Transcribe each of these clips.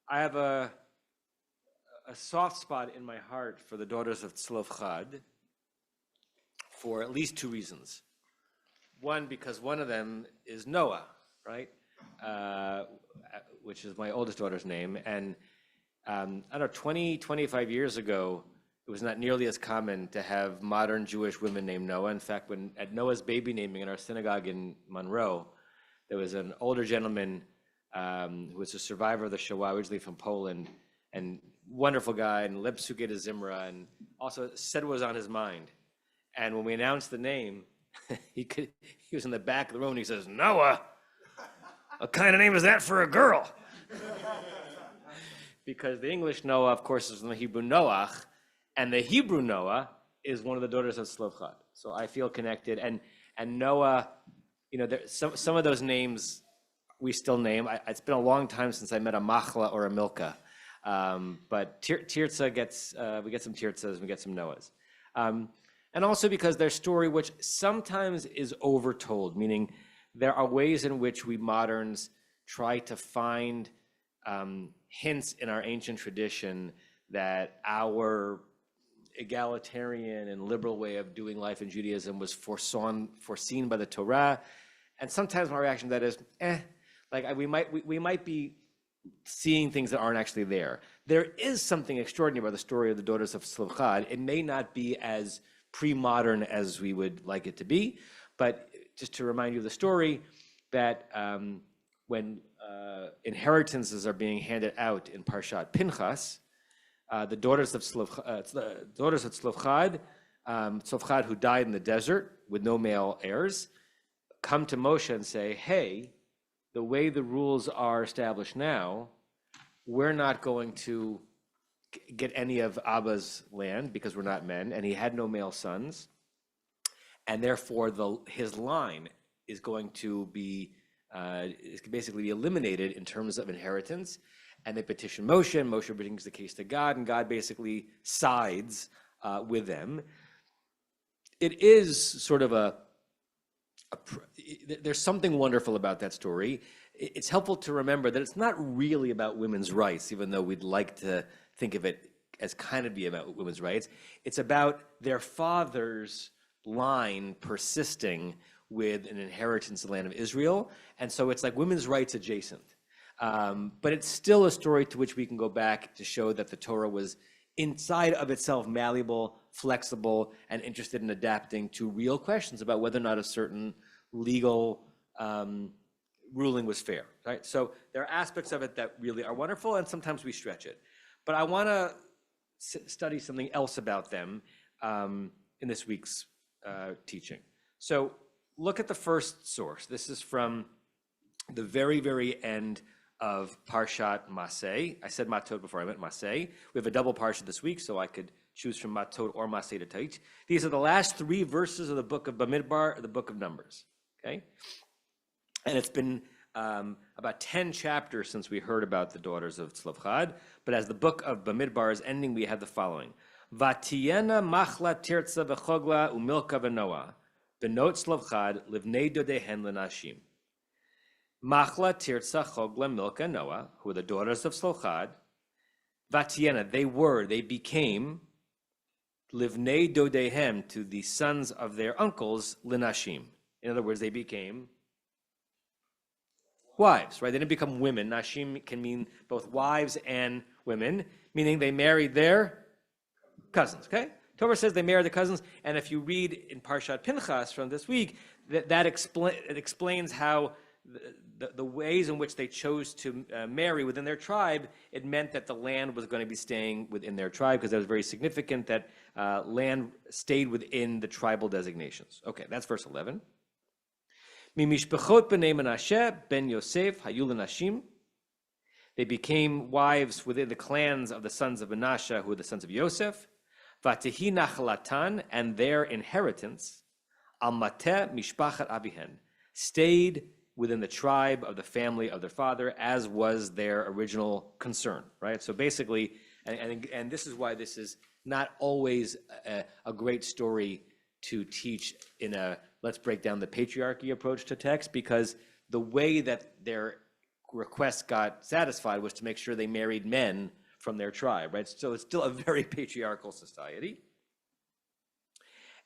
I have a soft spot in my heart for the daughters of Tzlofhad for at least two reasons. One, because one of them is Noah, right? Which is my oldest daughter's name. And I don't know, 20, 25 years ago, it was not nearly as common to have modern Jewish women named Noah. In fact, when at Noah's baby naming in our synagogue in Monroe, there was an older gentleman who was a survivor of the Shoah, originally from Poland, and wonderful guy, and Leb Suke de Zimra, and also said what was on his mind. And when we announced the name, he was in the back of the room, and he says, "Noah, what kind of name is that for a girl?" Because the English Noah, of course, is from the Hebrew Noach, and the Hebrew Noah is one of the daughters of Tzlofhad. So I feel connected. And Noah, you know, some of those names we still name. It's been a long time since I met a Machla or a Milka. But Tirza gets, we get some Tirzas, we get some Noahs. And also because their story, which sometimes is overtold, meaning there are ways in which we moderns try to find hints in our ancient tradition that our egalitarian and liberal way of doing life in Judaism was foreseen by the Torah. And sometimes my reaction to that is, like we might be seeing things that aren't actually there. There is something extraordinary about the story of the daughters of Tzlofhad. It may not be as pre-modern as we would like it to be, but just to remind you of the story, that when inheritances are being handed out in Parshat Pinchas, the daughters of Tzlofhad, Tzlofhad, who died in the desert with no male heirs, come to Moshe and say, "Hey, the way the rules are established now, we're not going to get any of Abba's land because we're not men, and he had no male sons, and therefore his line is going to be basically eliminated in terms of inheritance." And they petition Moshe, and Moshe brings the case to God, and God basically sides with them. It is sort of there's something wonderful about that story. It's helpful to remember that it's not really about women's rights, even though we'd like to think of it as kind of be about women's rights. It's about their father's line persisting with an inheritance in the land of Israel. And so it's like women's rights adjacent. But it's still a story to which we can go back to show that the Torah was inside of itself malleable, flexible, and interested in adapting to real questions about whether or not a certain legal ruling was fair, right? So there are aspects of it that really are wonderful, and sometimes we stretch it. But I want to study something else about them in this week's teaching. So look at the first source. This is from the very, very end of Parshat Maseh. I said Matot before I meant Maseh. We have a double Parsha this week, so I could choose from Matot or Maseh to teach. These are the last three verses of the book of Bamidbar, the book of Numbers, okay? And it's been about 10 chapters since we heard about the daughters of Tzlofhad, but as the book of Bamidbar is ending, we have the following. Vatiena machla tirza v'chogla umilka v'noah, benot Tzlofhad livnei dodehen l'nashim. Machla, Tirza, Chogla, Milka, Noah, who were the daughters of Tzlofhad, Vatiena, they became, Livnei Dodehem, to the sons of their uncles, Linashim. In other words, they became wives, right? They didn't become women. Nashim can mean both wives and women, meaning they married their cousins, okay? Torah says they married their cousins, and if you read in Parshat Pinchas from this week, it explains how the ways in which they chose to marry within their tribe, it meant that the land was going to be staying within their tribe, because that was very significant that land stayed within the tribal designations. Okay, that's verse 11. Mimishpechot b'nei Menashe ben Yosef hayu l'nashim. They became wives within the clans of the sons of Menashe, who were the sons of Yosef. Vatihi nachlatan, and their inheritance, al mateh mishpachat abihen, stayed within the tribe of the family of their father, as was their original concern, right? So basically, and this is why this is not always a great story to teach in a let's break down the patriarchy approach to text, because the way that their request got satisfied was to make sure they married men from their tribe, right? So it's still a very patriarchal society.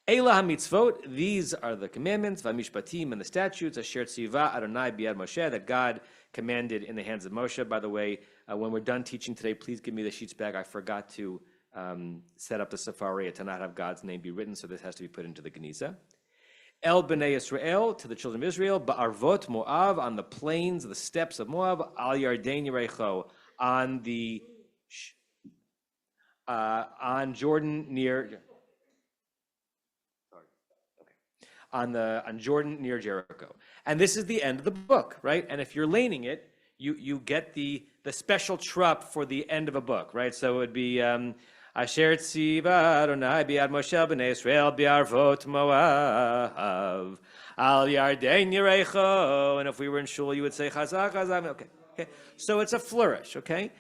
Eila ha-mitzvot, these are the commandments, v'mishpatim, and the statutes, asher tziva Adonai b'yad Moshe, that God commanded in the hands of Moshe. By the way, when we're done teaching today, please give me the sheets back. I forgot to set up the safari to not have God's name be written, so this has to be put into the Geniza. El b'nei Yisrael, to the children of Israel, ba'arvot Moab, on the plains, the steppes of Moab, al Yarden Yerecho, on Jordan near... on Jordan near Jericho. And this is the end of the book, right? And if you're laning it, you get the special trup for the end of a book, right? So it would be Asher tziva Adonai b'yad Moshe b'nei Yisrael b'arvot Moav al Yarden Yerecho. And if we were in shul, you would say Chazak, Chazak. Okay. So it's a flourish, okay?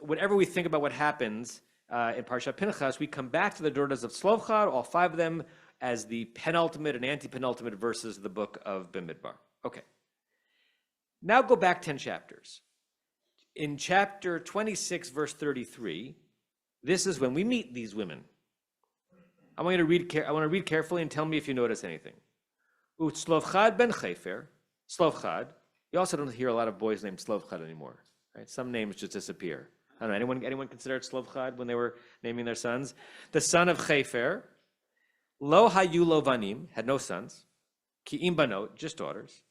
Whenever we think about what happens in Parshat Pinchas, we come back to the daughters of Tzlofhad, all five of them, as the penultimate and anti-penultimate verses of the book of Bamidbar. Okay. Now go back 10 chapters. In chapter 26, verse 33, this is when we meet these women. I want you to read carefully and tell me if you notice anything. Tzlofhad ben Chefer, Tzlofhad. You also don't hear a lot of boys named Tzlofhad anymore, right? Some names just disappear. I don't know, anyone considered Tzlofhad when they were naming their sons? The son of Chefer, Lo hayu lo vanim, had no sons. Ki'im banot, just daughters.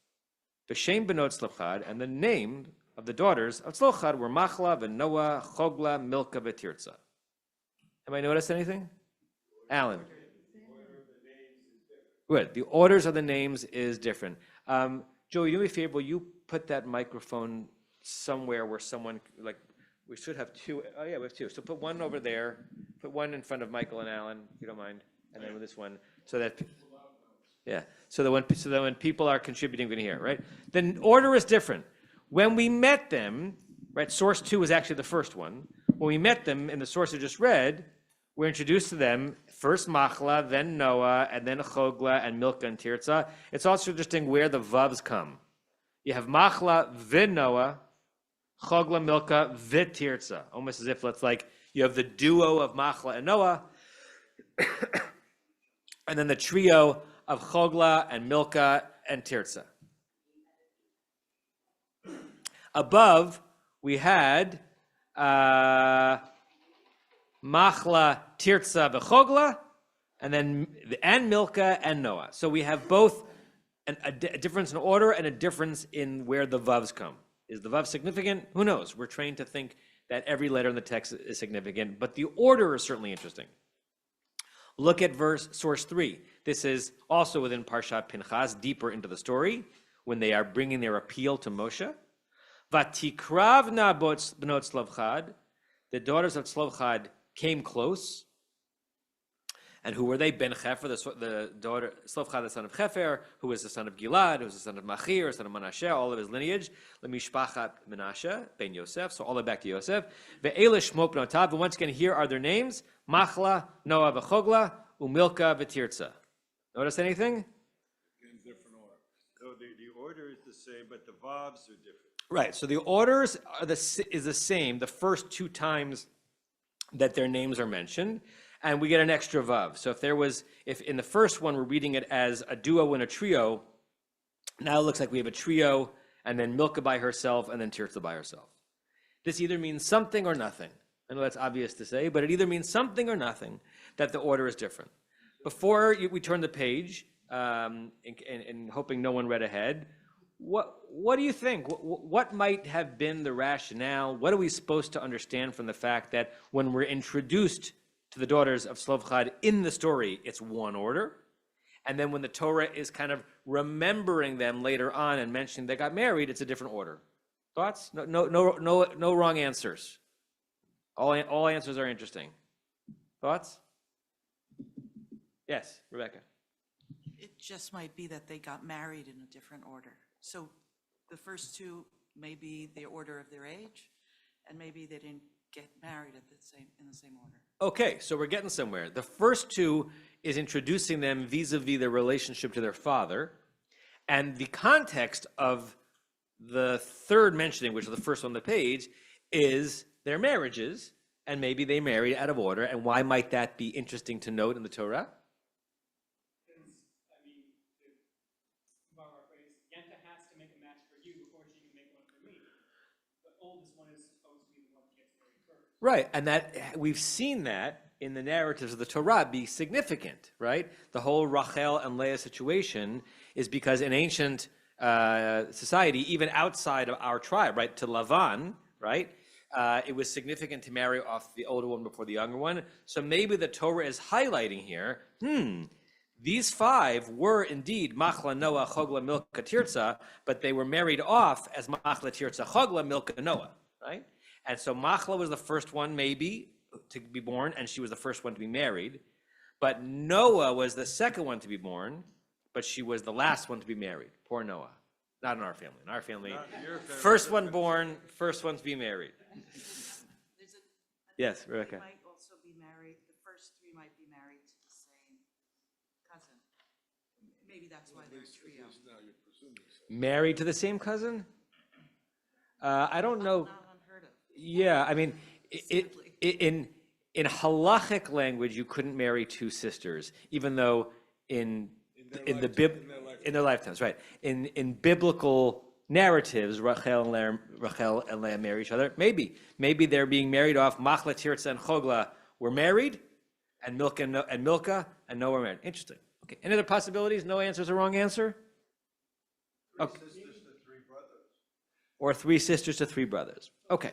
B'shem banot Tzlofhad, and the name of the daughters of Tzlofhad were Machla, V'Noah, Chogla, Milka, V'Tirza. Have I noticed anything? Alan. Good. The orders of the names is different. Joey, do me a favor. Will you put that microphone somewhere where someone, like, we should have two. Oh, yeah, we have two. So put one over there. Put one in front of Michael and Alan, if you don't mind. And then with this one, so that when people are contributing, we're going to hear, right? The order is different. When we met them, right, source 2 is actually the first one. When we met them in the source I just read, we're introduced to them, first Machla, then Noah, and then Chogla, and Milka, and Tirza. It's also interesting where the Vavs come. You have Machla, Noah, Chogla, Milka, Tirza. Almost as if it's like you have the duo of Machla and Noah, and then the trio of Chogla and Milka and Tirza. Above, we had Machla, Tirza, Chogla, and Milka and Noah. So we have both a difference in order and a difference in where the Vavs come. Is the Vav significant? Who knows? We're trained to think that every letter in the text is significant, but the order is certainly interesting. Look at source 3. This is also within Parshat Pinchas, deeper into the story, when they are bringing their appeal to Moshe. Vatikravna bnot Tzlofhad, the daughters of Tzlofhad came close. And who were they? Ben Chefer, the daughter, Tzlofhad, the son of Chefer, who was the son of Gilad, who was the son of Machir, son of Manasseh, all of his lineage. Lemishpachat Menashe, Ben Yosef, so all the way back to Yosef. Ve'ele shmot bnotav, and once again, here are their names: Machla, Noah, V'Chogla, Umilka, V'Tirza. Notice anything? In different order. So the order is the same, but the vavs are different. Right. So the orders is the same the first 2 times that their names are mentioned. And we get an extra vav. So if in the first one we're reading it as a duo and a trio, now it looks like we have a trio, and then Milka by herself, and then Tirza by herself. This either means something or nothing. I know that's obvious to say, but it either means something or nothing that the order is different. Before we turn the page, and hoping no one read ahead, what do you think? What might have been the rationale? What are we supposed to understand from the fact that when we're introduced to the daughters of Tzlofhad in the story, it's one order, and then when the Torah is kind of remembering them later on and mentioning they got married, it's a different order? Thoughts? No wrong answers. All answers are interesting. Thoughts? Yes, Rebecca. It just might be that they got married in a different order. So the first 2 may be the order of their age, and maybe they didn't get married in the same order. Okay, so we're getting somewhere. The first 2 is introducing them vis-a-vis their relationship to their father, and the context of The third mentioning, which is the first on the page, is their marriages, and maybe they married out of order. And why might that be interesting to note in the Torah? Because, I mean, to borrow our phrase, Yenta has to make a match for you before she can make one for me. The oldest one is supposed to be the one that gets married first. Right, and that we've seen that in the narratives of the Torah be significant, right? The whole Rachel and Leah situation is because in ancient society, even outside of our tribe, right, to Lavan, right, it was significant to marry off the older one before the younger one. So maybe the Torah is highlighting here, these five were indeed Machla, Noah, Chogla, Milka, Tirza, but they were married off as Machla, Tirza, Chogla, Milka, Noah, right? And so Machla was the first one maybe to be born, and she was the first one to be married. But Noah was the second one to be born, but she was the last one to be married. Poor Noah. Not in our family. In our family, Not in your family. first one born, first one to be married. There's a. Yes, They Rebecca. might also be married, the first three might be married to the same cousin. Maybe that's why they're a trio. Married to the same cousin? I don't know. Not unheard of. Yeah, I mean, Sadly. in halachic language, you couldn't marry two sisters, even though in their lifetimes, right? In biblical narratives, Rachel and Leah marry each other. Maybe they're being married off. Machla, Tirza, and Chogla were married, and Milka and Noah were married. Interesting. Okay. Any other possibilities? No answer is a wrong answer. Okay. Sisters to three brothers. Or three sisters to three brothers. Okay.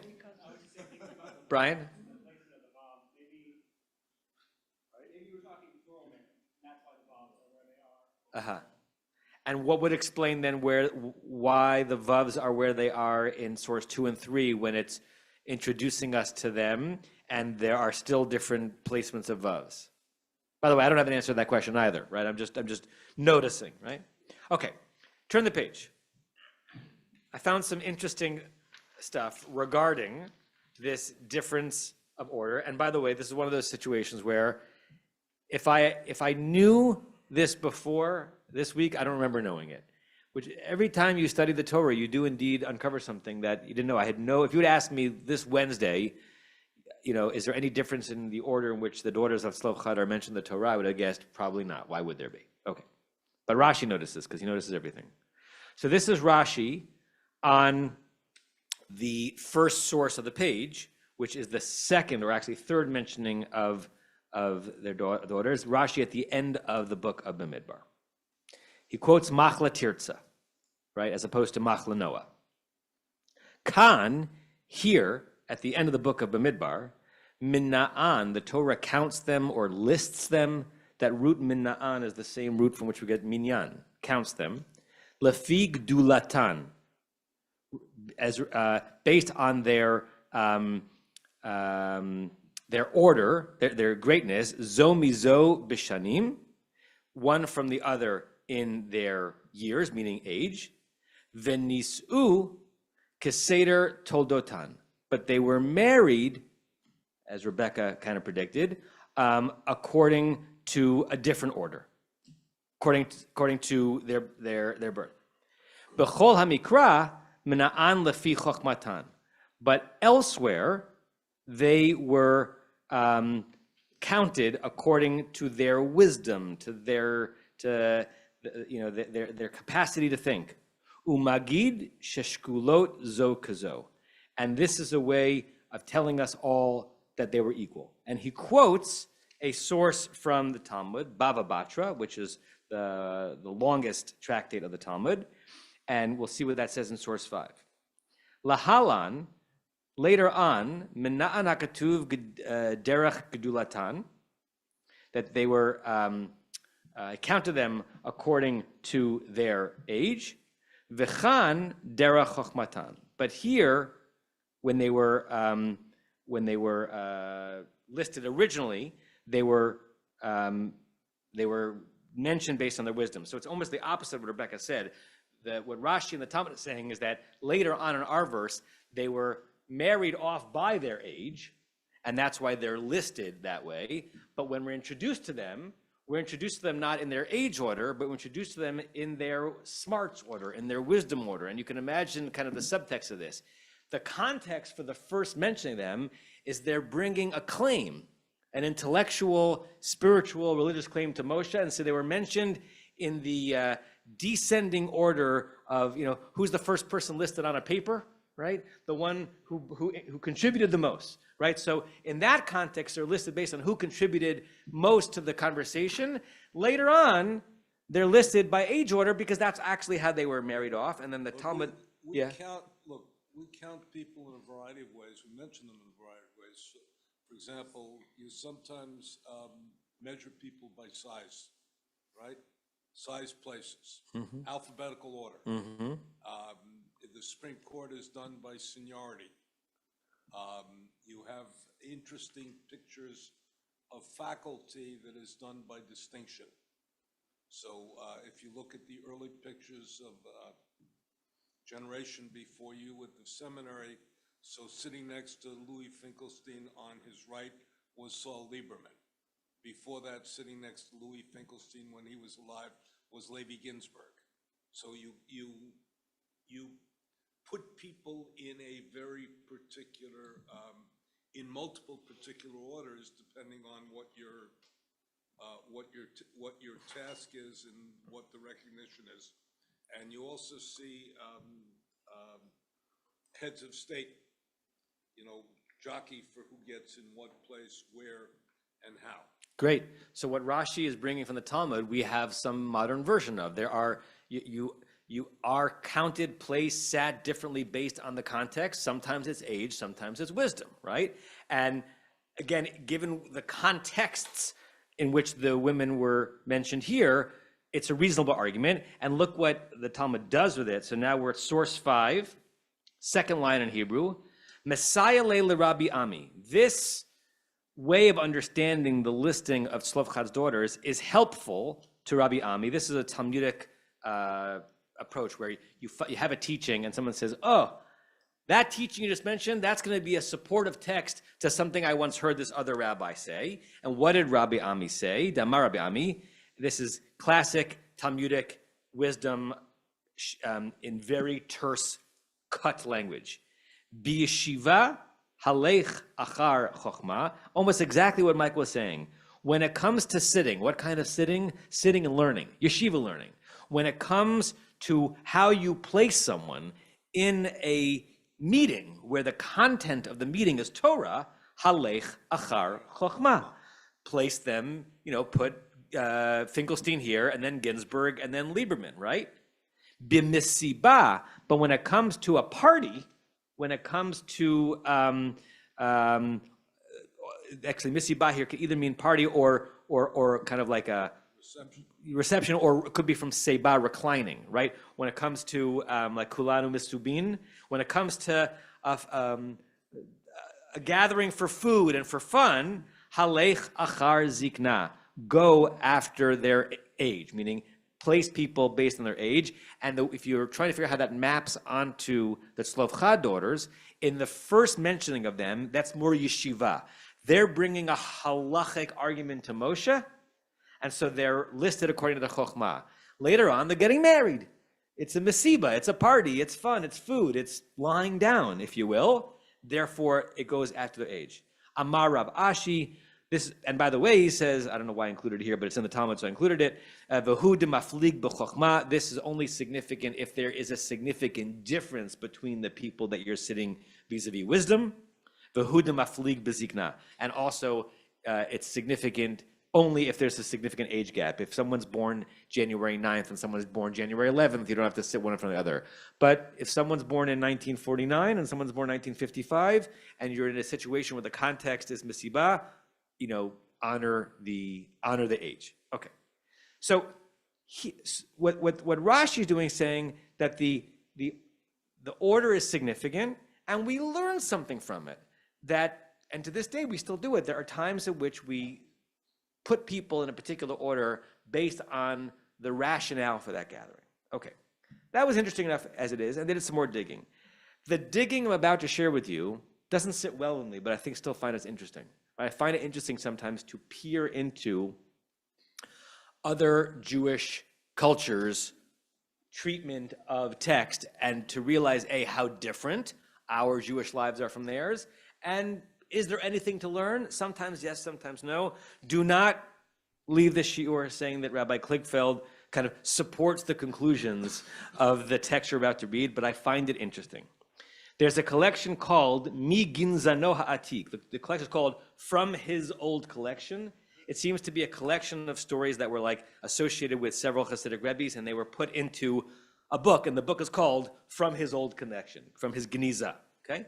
Brian? Placement of the Vav, maybe you were talking plural marriage, and that's why the Vavs are where they are. And what would explain then why the Vavs are where they are in source 2 and 3 when it's introducing us to them and there are still different placements of Vavs? By the way, I don't have an answer to that question either, right? I'm just noticing, right? Okay, turn the page. I found some interesting stuff regarding this difference of order. And by the way, this is one of those situations where if I knew this before this week, I don't remember knowing it. Which every time you study the Torah, you do indeed uncover something that you didn't know. If you had asked me this Wednesday, is there any difference in the order in which the daughters of Tzlofhad are mentioned in the Torah, I would have guessed probably not. Why would there be? Okay. But Rashi notices, because he notices everything. So this is Rashi on the first source of the page, which is the second or actually third mentioning of their daughters. Rashi at the end of the book of Bamidbar. He quotes Machla Tirza, right, as opposed to Machla Noah. Khan, here, at the end of the book of Bamidbar, Minna'an, the Torah counts them or lists them. That root Minna'an is the same root from which we get Minyan, counts them. Lefi Gdulatan, as based on their order, their greatness, Zo Mizo Bishanim, one from the other in their years, meaning age, Venisu Keseder Toldotan, but they were married, as Rebecca kind of predicted, according to a different order, according to their birth. Bechol Hamikra Mina'an Lefi Chochmatan, but elsewhere they were counted according to their wisdom, to their capacity to think. Umagid sheshkulot zo kazo. And this is a way of telling us all that they were equal. And he quotes a source from the Talmud, Bava Batra, which is the longest tractate of the Talmud. And we'll see what that says in source 5. Lahalan, later on, Mina'an HaKatuv Derech Gedulatan, that they were counted them according to their age. V'chan Derech Chochmatan. But here, when they were listed originally, they were mentioned based on their wisdom. So it's almost the opposite of what Rebecca said. That what Rashi and the Talmud is saying is that later on in our verse, they were married off by their age, and that's why they're listed that way. But when we're introduced to them, we're introduced to them not in their age order, but we're introduced to them in their smarts order, in their wisdom order. And you can imagine kind of the subtext of this. The context for the first mentioning them is they're bringing a claim, an intellectual, spiritual, religious claim to Moshe. And so they were mentioned in the descending order of, who's the first person listed on a paper, right? The one who contributed the most, right? So in that context, they're listed based on who contributed most to the conversation. Later on, they're listed by age order because that's actually how they were married off. And then the Talmud, We count people in a variety of ways. We mention them in a variety of ways. So, for example, you sometimes measure people by size, right? Size places, alphabetical order. The Supreme Court is done by seniority. You have interesting pictures of faculty that is done by distinction. So if you look at the early pictures of generation before you with the seminary, so sitting next to Louis Finkelstein on his right was Saul Lieberman. Before that, sitting next to Louis Finkelstein when he was alive was Levi Ginsburg. So you put people in a very particular, in multiple particular orders, depending on what your task is and what the recognition is. And you also see heads of state, jockey for who gets in what place, where, and how. great. So what Rashi is bringing from the Talmud, we have some modern version of. There are, you are counted, placed, sat differently based on the context. Sometimes it's age, sometimes it's wisdom, right? And again, given the contexts in which the women were mentioned here, it's a reasonable argument. And look what the Talmud does with it. So now we're at source 5, second line in Hebrew. Messiah le Rabbi Ami. This way of understanding the listing of Tzlofhad's daughters is helpful to Rabbi Ami. This is a Talmudic approach where you have a teaching and someone says, oh, that teaching you just mentioned, that's going to be a supportive text to something I once heard this other rabbi say. And what did Rabbi Ami say? Damar Rabbi Ami. This is classic Talmudic wisdom in very terse, cut language. B'yeshiva halech achar chokhmah. Almost exactly what Mike was saying. When it comes to sitting, what kind of sitting? Sitting and learning, yeshiva learning. When it comes to how you place someone in a meeting where the content of the meeting is Torah, halech achar chokhmah. Place them, put Finkelstein here, and then Ginsburg, and then Lieberman, right? B'misiba, but when it comes to a party, when it comes to, actually misibah here could either mean party or kind of like a reception, or it could be from seba, reclining, right? When it comes to like kulanu misubin, when it comes to a gathering for food and for fun, halech achar zikna, go after their age, meaning place people based on their age. And if you're trying to figure out how that maps onto the Tzlofhad daughters, in the first mentioning of them, that's more yeshiva. They're bringing a halachic argument to Moshe, and so they're listed according to the Chokhmah. Later on, they're getting married. It's a mesiba, it's a party, it's fun, it's food, it's lying down, if you will. Therefore, it goes after their age. Amar Rav Ashi, this, and by the way, he says, I don't know why I included it here, but it's in the Talmud, so I included it. V'hu demaflig b'chokhmah. This is only significant if there is a significant difference between the people that you're sitting vis-a-vis wisdom. V'hu demaflig b'zikna. And also, it's significant only if there's a significant age gap. If someone's born January 9th and someone's born January 11th, you don't have to sit one in front of the other. But if someone's born in 1949 and someone's born in 1955, and you're in a situation where the context is misibah, honor the age. Okay. So what Rashi is doing is saying that the order is significant, and we learn something from it. And to this day, we still do it. There are times in which we put people in a particular order based on the rationale for that gathering. Okay. That was interesting enough as it is, and they did some more digging. The digging I'm about to share with you doesn't sit well with me, but I think still find it interesting. I find it interesting sometimes to peer into other Jewish cultures' treatment of text and to realize, A, how different our Jewish lives are from theirs, and is there anything to learn? Sometimes yes, sometimes no. Do not leave the shiur saying that Rabbi Kligfeld kind of supports the conclusions of the text you're about to read, but I find it interesting. There's a collection called Mi Ginzano Ha'atik. The collection is called From His Old Collection. It seems to be a collection of stories that were like associated with several Hasidic Rebbes, and they were put into a book, and the book is called From His Old Collection, from his Geniza, okay?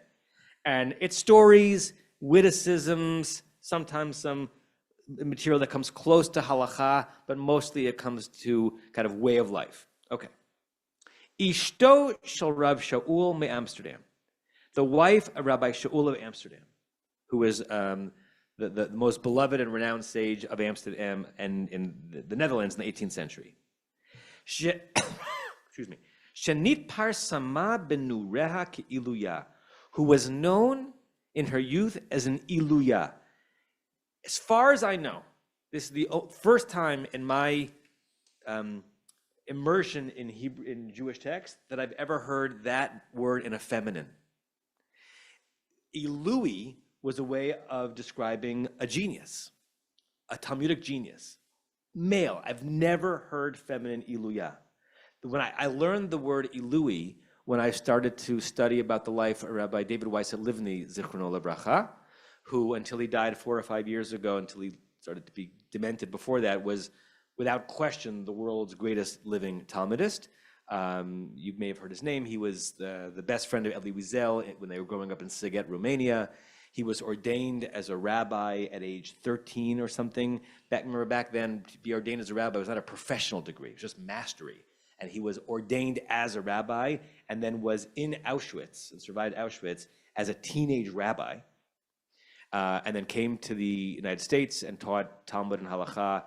And it's stories, witticisms, sometimes some material that comes close to halacha, but mostly it comes to kind of way of life. Okay. Ishto shel Rav Shaul me Amsterdam. The wife of Rabbi Shaul of Amsterdam, who is the most beloved and renowned sage of Amsterdam and in the Netherlands in the 18th century. Excuse me. Shenit parsama benureha ke'iluya, who was known in her youth as an iluya. As far as I know, this is the first time in my immersion in Jewish text that I've ever heard that word in a feminine. Ilui was a way of describing a genius, a Talmudic genius, male. I've never heard feminine iluya. When I learned the word ilui when I started to study about the life of Rabbi David Weiss Livni, Zichrono Lebracha, who until he died 4 or 5 years ago, until he started to be demented before that, was without question the world's greatest living Talmudist. You may have heard his name. He was the best friend of Elie Wiesel when they were growing up in Siget, Romania. He was ordained as a rabbi at age 13 or something. Remember back then, to be ordained as a rabbi was not a professional degree, it was just mastery. And he was ordained as a rabbi and then was in Auschwitz and survived Auschwitz as a teenage rabbi. And then came to the United States and taught Talmud and Halacha,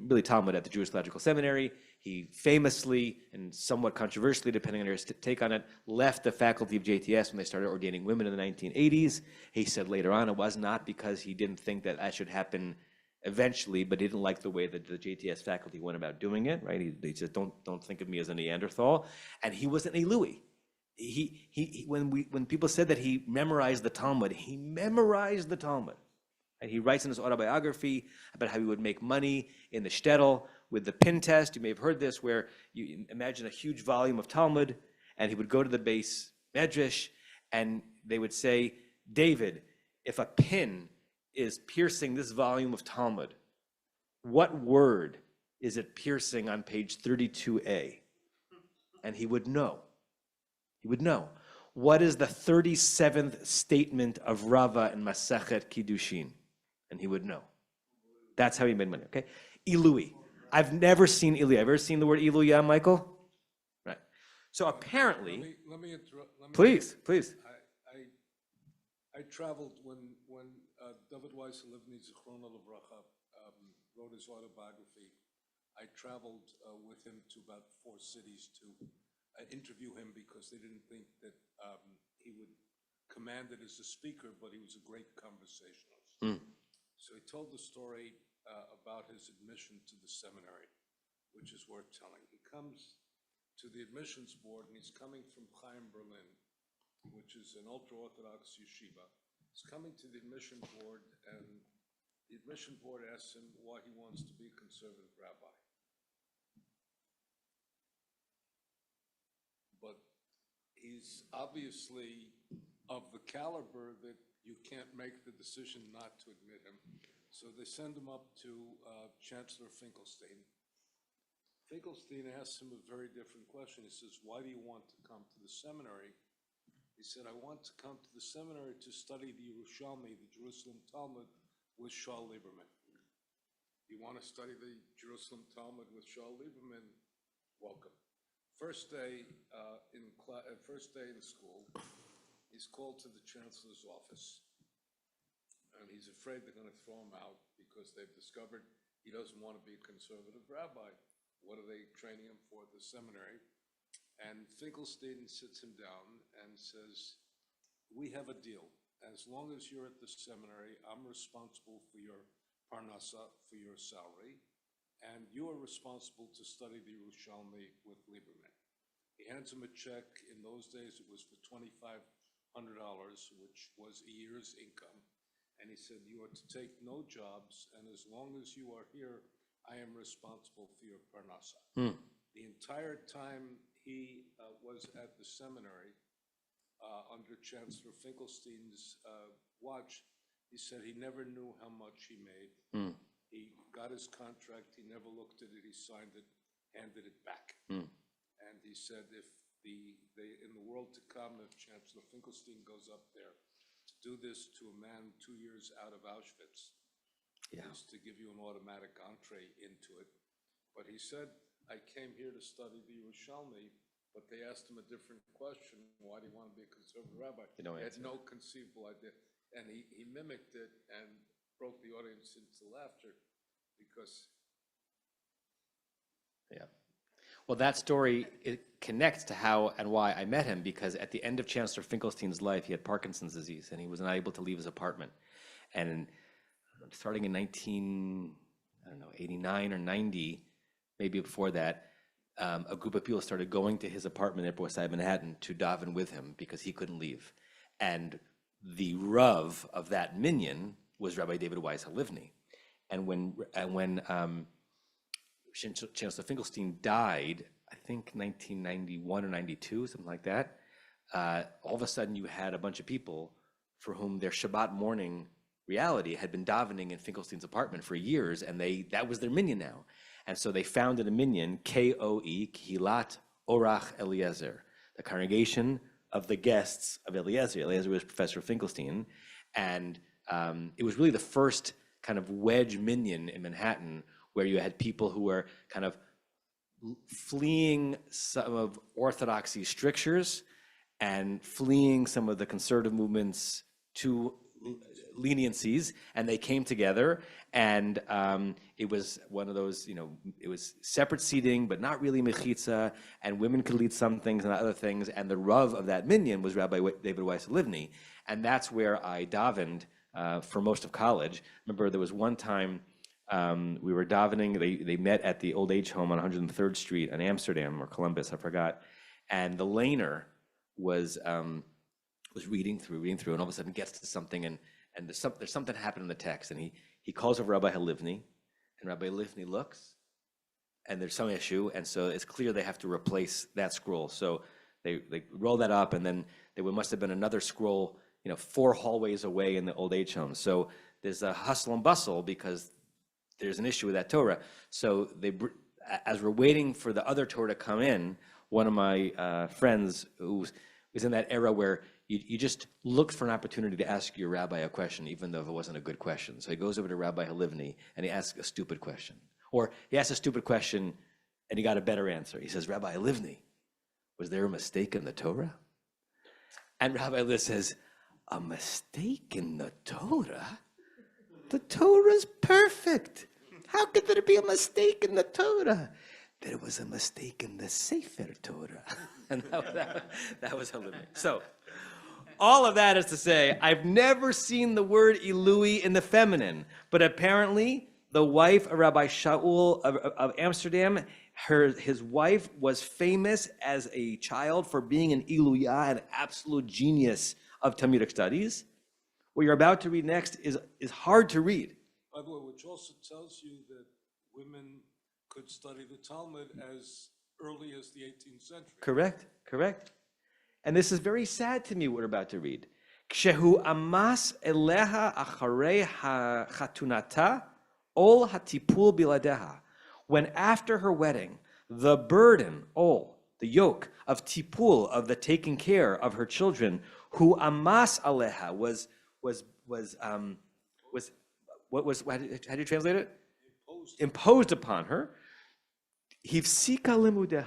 really Talmud at the Jewish Theological Seminary. He famously and somewhat controversially, depending on your take on it, left the faculty of JTS when they started ordaining women in the 1980s. He said later on it was not because he didn't think that should happen eventually, but he didn't like the way that the JTS faculty went about doing it, right? He said, don't think of me as a Neanderthal. And he was an Elui. When people said that he memorized the Talmud, he memorized the Talmud. And he writes in his autobiography about how he would make money in the shtetl with the pin test. You may have heard this, where you imagine a huge volume of Talmud, and he would go to the base medrash, and they would say, David, if a pin is piercing this volume of Talmud, what word is it piercing on page 32a? And he would know. He would know. What is the 37th statement of Rava in Masechet Kiddushin? And he would know. That's how he made money, okay? Ilui. I've never seen Ilui. Ever seen the word Iluya, Michael? Right. So apparently... Let me interrupt. Please. I traveled when David Weiss Livni, Zichrono Livracha, wrote his autobiography. I traveled with him to about 4 cities to interview him because they didn't think that he would command it as a speaker, but he was a great conversationalist. So he told the story about his admission to the seminary, which is worth telling. He comes to the admissions board, and he's coming from Chaim, Berlin, which is an ultra-Orthodox yeshiva. He's coming to the admission board, and the admission board asks him why he wants to be a conservative rabbi. But he's obviously of the caliber that you can't make the decision not to admit him. So they send him up to Chancellor Finkelstein. Finkelstein asks him a very different question. He says, why do you want to come to the seminary? He said, I want to come to the seminary to study the Yerushalmi, the Jerusalem Talmud, with Shaul Lieberman. You want to study the Jerusalem Talmud with Shaul Lieberman? Welcome. First day in school, he's called to the chancellor's office, and he's afraid they're going to throw him out because they've discovered he doesn't want to be a conservative rabbi. What are they training him for at the seminary? And Finkelstein sits him down and says, we have a deal. As long as you're at the seminary, I'm responsible for your parnasa, for your salary, and you are responsible to study the Yerushalmi with Lieberman. He hands him a check. In those days, it was for $2,500, which was a year's income. And he said, you are to take no jobs, and as long as you are here, I am responsible for your parnasa. The entire time he was at the seminary, under Chancellor Finkelstein's watch, he said he never knew how much he made. He got his contract, he never looked at it, he signed it, handed it back. And he said if in the world to come, if Chancellor Finkelstein goes up there to do this to a man 2 years out of Auschwitz, is to give you an automatic entree into it. But he said, I came here to study the Yerushalmi, but they asked him a different question. Why do you want to be a conservative rabbi? He had no conceivable idea. And he mimicked it and broke the audience into laughter because... Yeah. Well, that story, it connects to how and why I met him, because at the end of Chancellor Finkelstein's life, he had Parkinson's disease, and he was not able to leave his apartment. And starting in 89 or 90, maybe before that, a group of people started going to his apartment in Upper West Side Manhattan to daven with him because he couldn't leave. And the Rav of that minyan was Rabbi David Weiss Halivni. And when Chancellor Finkelstein died, I think 1991 or 92, something like that, all of a sudden you had a bunch of people for whom their Shabbat morning reality had been davening in Finkelstein's apartment for years, and that was their minyan now. And so they founded a minyan, KOE, Kihilat Orach Eliezer, the congregation of the guests of Eliezer. Eliezer was Professor Finkelstein, and it was really the first kind of wedge minyan in Manhattan where you had people who were kind of fleeing some of orthodoxy strictures and fleeing some of the conservative movements to leniencies, and they came together, and it was one of those, it was separate seating, but not really mechitza, and women could lead some things and other things, and the Rav of that minyan was Rabbi David Weiss Halivni, and that's where I davened for most of college. Remember, there was one time we were davening, they met at the old age home on 103rd Street in Amsterdam, or Columbus, I forgot, and the laner was reading through, and all of a sudden gets to something, and there's something happened in the text, and he calls over Rabbi Halivni, and Rabbi Halivni looks, and there's some issue, and so it's clear they have to replace that scroll. So they roll that up, and then there must have been another scroll, 4 hallways away in the old age home. So there's a hustle and bustle because there's an issue with that Torah. So as we're waiting for the other Torah to come in, one of my friends who was in that era where you just looked for an opportunity to ask your rabbi a question, even though if it wasn't a good question. So he goes over to Rabbi Halivni and he asks a stupid question. Or he asks a stupid question and he got a better answer. He says, Rabbi Halivni, was there a mistake in the Torah? And Rabbi Halivni says, a mistake in the Torah? The Torah's perfect. How could there be a mistake in the Torah? There was a mistake in the Sefer Torah. And that was Halivni. So, all of that is to say, I've never seen the word Ilui in the feminine, but apparently the wife of Rabbi Shaul of Amsterdam, his wife was famous as a child for being an Iluyah, an absolute genius of Talmudic studies. What you're about to read next is hard to read. By the way, which also tells you that women could study the Talmud as early as the 18th century. Correct. And this is very sad to me, what we're about to read. Kshehu amas eleha acharei chatunata ol hatipul biladeha. When after her wedding, the burden, the yoke of tipul, of the taking care of her children, hu amas aleha how do you translate it? Imposed upon her. Hifsika limudeha.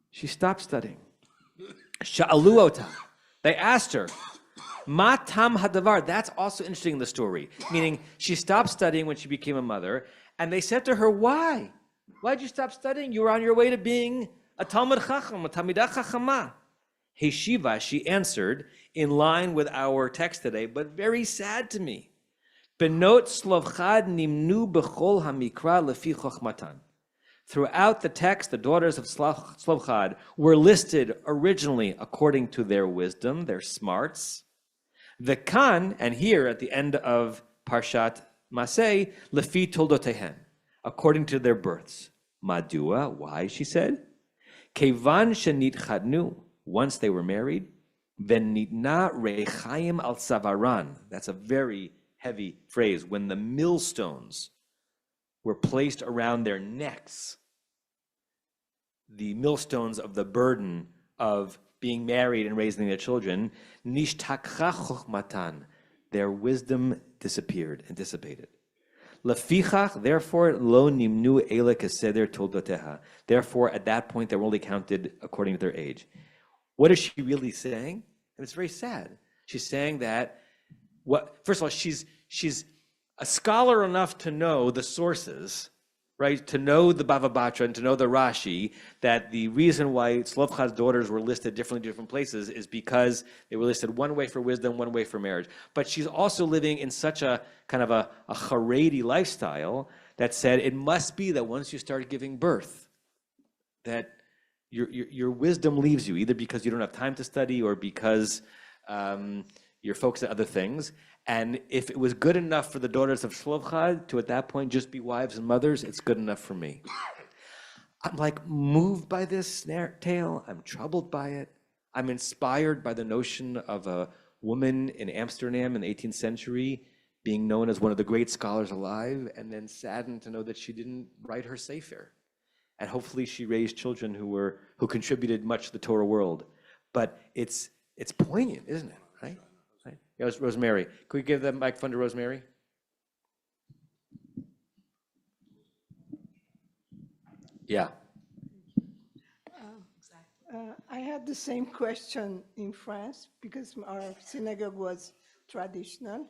She stopped studying. Sha'alu ota. They asked her, ma tam hadavar. That's also interesting in the story. Meaning, she stopped studying when she became a mother, and they said to her, why? Why'd you stop studying? You were on your way to being a Talmud Chacham, a Talmidah Chachama. Heshiva, she answered, in line with our text today, but very sad to me. Benot Tzlofhad nimnu b'chol hamikra lefi chochmatan. Throughout the text, the daughters of Tzlofhad were listed originally according to their wisdom, their smarts. The Kan, and here at the end of Parshat Maseh, lefi toldotehen, according to their births. Madua, why, she said? Kevan shenitchadnu, once they were married, then nitna rechaim al tzavaran. That's a very heavy phrase. When the millstones were placed around their necks, the millstones of the burden of being married and raising their children, nishtakcha chochmatan, their wisdom disappeared and dissipated. Lefichach, therefore, lo nimnu ele keseder toldoteha. Therefore, at that point, they were only counted according to their age. What is she really saying? And it's very sad. She's saying that, first of all, she's a scholar enough to know the sources, right? To know the Bava Batra and to know the Rashi, that the reason why Tzlofchad's daughters were listed differently in different places is because they were listed one way for wisdom, one way for marriage. But she's also living in such a kind of a Haredi lifestyle that said it must be that once you start giving birth, that your wisdom leaves you, either because you don't have time to study or because you're focused on other things. And if it was good enough for the daughters of Tzlofhad to at that point just be wives and mothers, it's good enough for me. I'm like moved by this tale. I'm troubled by it. I'm inspired by the notion of a woman in Amsterdam in the 18th century being known as one of the great scholars alive, and then saddened to know that she didn't write her sefer. And hopefully she raised children who contributed much to the Torah world. But it's poignant, isn't it? Right? Yes, Rosemary. Can we give the microphone to Rosemary? Yeah. I had the same question in France because our synagogue was traditional.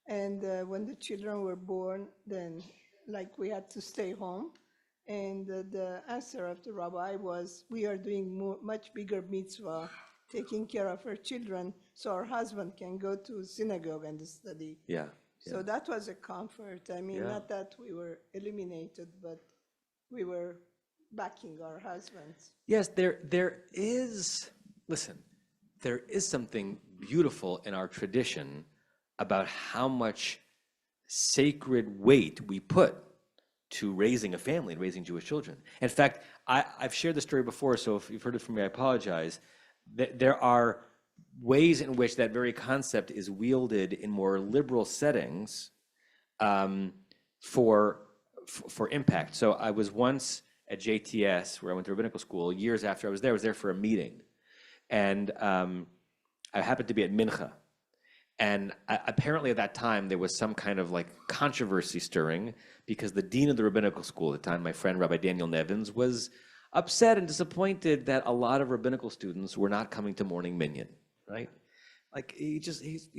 And when the children were born, then we had to stay home. And the answer of the rabbi was, we are doing much bigger mitzvah, taking care of our children, so our husband can go to synagogue and study. Yeah. So that was a comfort. I mean, not that we were eliminated, but we were backing our husbands. Yes, there is something beautiful in our tradition about how much sacred weight we put to raising a family and raising Jewish children. In fact, I've shared this story before, so if you've heard it from me, I apologize. There are ways in which that very concept is wielded in more liberal settings for impact. So I was once at JTS, where I went to rabbinical school, years after I was there for a meeting. And I happened to be at Mincha. And apparently at that time, there was some kind of controversy stirring because the dean of the rabbinical school at the time, my friend Rabbi Daniel Nevins, was upset and disappointed that a lot of rabbinical students were not coming to morning minyan, right? He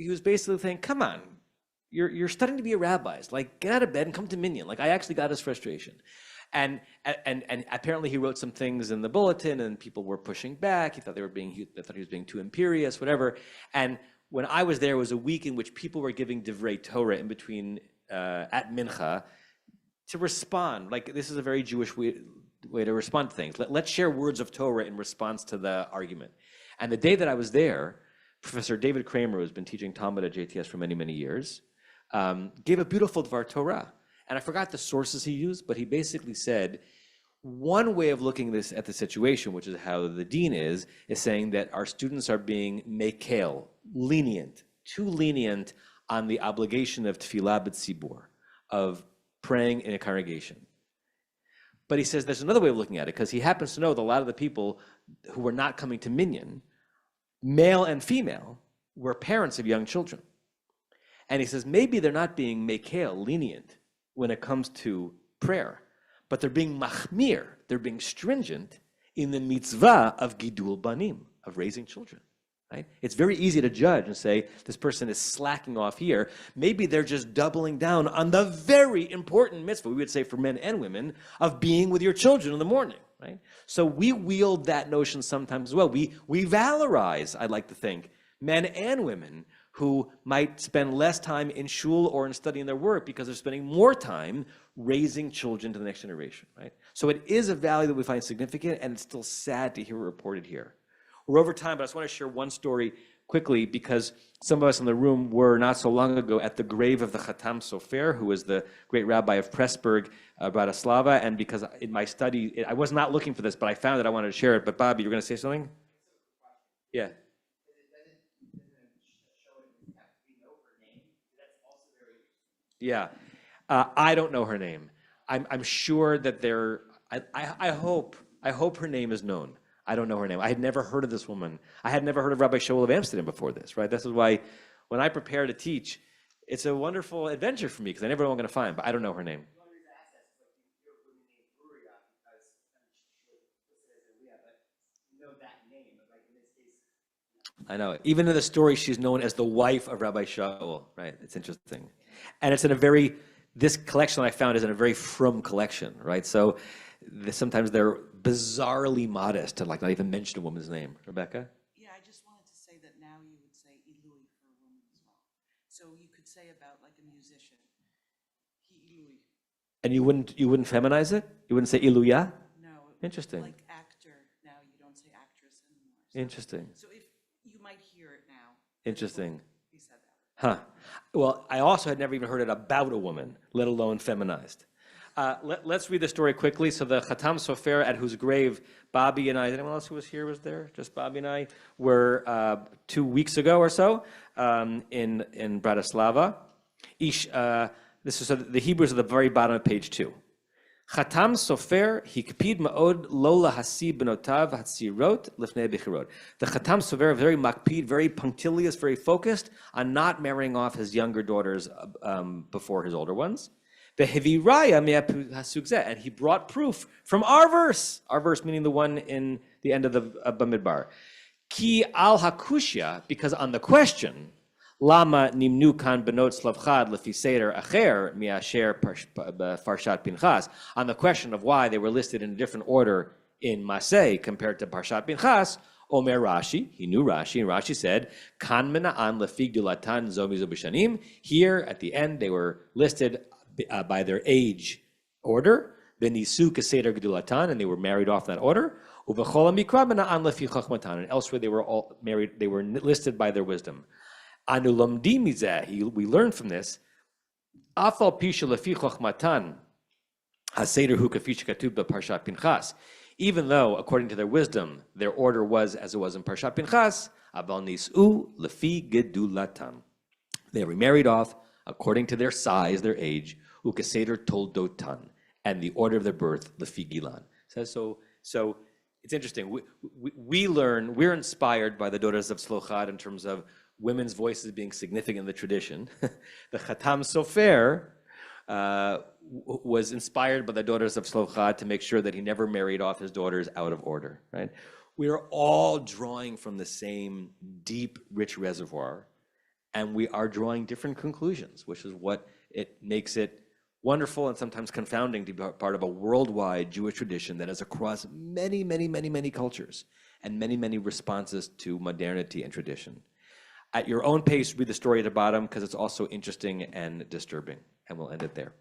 was basically saying, come on, you're studying to be a rabbi. Get out of bed and come to minyan. I actually got his frustration. And apparently he wrote some things in the bulletin and people were pushing back. They thought he was being too imperious, whatever. And when I was there, it was a week in which people were giving divrei Torah in between at Mincha to respond. This is a very Jewish way to respond to things. Let's share words of Torah in response to the argument. And the day that I was there, Professor David Kramer, who's been teaching Talmud at JTS for many, many years, gave a beautiful Dvar Torah. And I forgot the sources he used, but he basically said, one way of looking at the situation, which is how the dean is saying that our students are being mekel, lenient, too lenient on the obligation of tefillah b'tzibur, of praying in a congregation. But he says there's another way of looking at it, because he happens to know that a lot of the people who were not coming to minyan, male and female, were parents of young children. And he says maybe they're not being mekel, lenient, when it comes to prayer, but they're being machmir, they're being stringent in the mitzvah of gidul banim, of raising children. Right? It's very easy to judge and say, this person is slacking off here. Maybe they're just doubling down on the very important mitzvah, we would say for men and women, of being with your children in the morning. Right? So we wield that notion sometimes as well. We valorize, I'd like to think, men and women, who might spend less time in shul or in studying their work because they're spending more time raising children to the next generation, right? So it is a value that we find significant, and it's still sad to hear it reported here. We're over time, but I just want to share one story quickly because some of us in the room were not so long ago at the grave of the Chatam Sofer, who was the great rabbi of Pressburg, Bratislava, and because in my study, I was not looking for this, but I found it, I wanted to share it. But Bobby, you're going to say something? Yeah. Yeah, I don't know her name. I'm sure that there. I hope her name is known. I don't know her name. I had never heard of this woman. I had never heard of Rabbi Shaul of Amsterdam before this. Right. This is why, when I prepare to teach, it's a wonderful adventure for me because I never know what I'm going to find. But I don't know her name. I know. Even in the story, she's known as the wife of Rabbi Shaul, right? It's interesting. And it's in a very, this collection I found is in a very frum collection, right? So sometimes they're bizarrely modest to like not even mention a woman's name. Rebecca? Yeah, I just wanted to say that now you would say Ilui for a woman as well. So you could say about like a musician, he Ilui. And you wouldn't feminize it? You wouldn't say Iluya? No. Interesting. Like actor, now you don't say actress anymore. Interesting. So if you might hear it now. Interesting. He said that. Huh. Well, I also had never even heard it about a woman, let alone feminized. Let's read the story quickly. So the Chatam Sofer, at whose grave Bobby and I, anyone else who was here was there? Just Bobby and I were 2 weeks ago or so in Bratislava. This is the Hebrews at the very bottom of page 2. Chatam Sofer hikpid ma'od lo lahasi benotav hatzirot lifnei bechirot. The Chatam Sofer very makpid, very punctilious, very focused on not marrying off his younger daughters before his older ones. And he brought proof from our verse meaning the one in the end of the Bamidbar. Ki al hakushya, because on the question, Lama nimnu kan benot Tzlofhad lefi seder acher miasher Parshat Pinchas, on the question of why they were listed in a different order in Maseh compared to Parshat Pinchas, Omer Rashi, he knew Rashi, and Rashi said, Kan mena'an lefi gdulatan zomi zobishanim. Here at the end they were listed by their age order, Benisu Keseder Gdulatan, and they were married off in that order. Uvechol mikra mena'an lefi chachmatan, and elsewhere they were all married, they were listed by their wisdom. Anu lomdim mizeh, we learn from this, Afal pisha lefi chachmatan haseder hu kafi shekatuv b'Parshat Pinchas. Even though, according to their wisdom, their order was as it was in Parshat Pinchas, Abal nis'u lefi gedulatan. They were married off according to their size, their age, ukeseder toldotan, and the order of their birth, lefi gilan. So it's interesting. We learn, we're inspired by the daughters of Tzlofhad in terms of women's voices being significant in the tradition. The Chatam Sofer was inspired by the daughters of Tzlofhad to make sure that he never married off his daughters out of order, right? We are all drawing from the same deep, rich reservoir, and we are drawing different conclusions, which is what it makes it wonderful and sometimes confounding to be part of a worldwide Jewish tradition that is across many, many, many, many cultures and many, many responses to modernity and tradition. At your own pace, read the story at the bottom because it's also interesting and disturbing, and we'll end it there.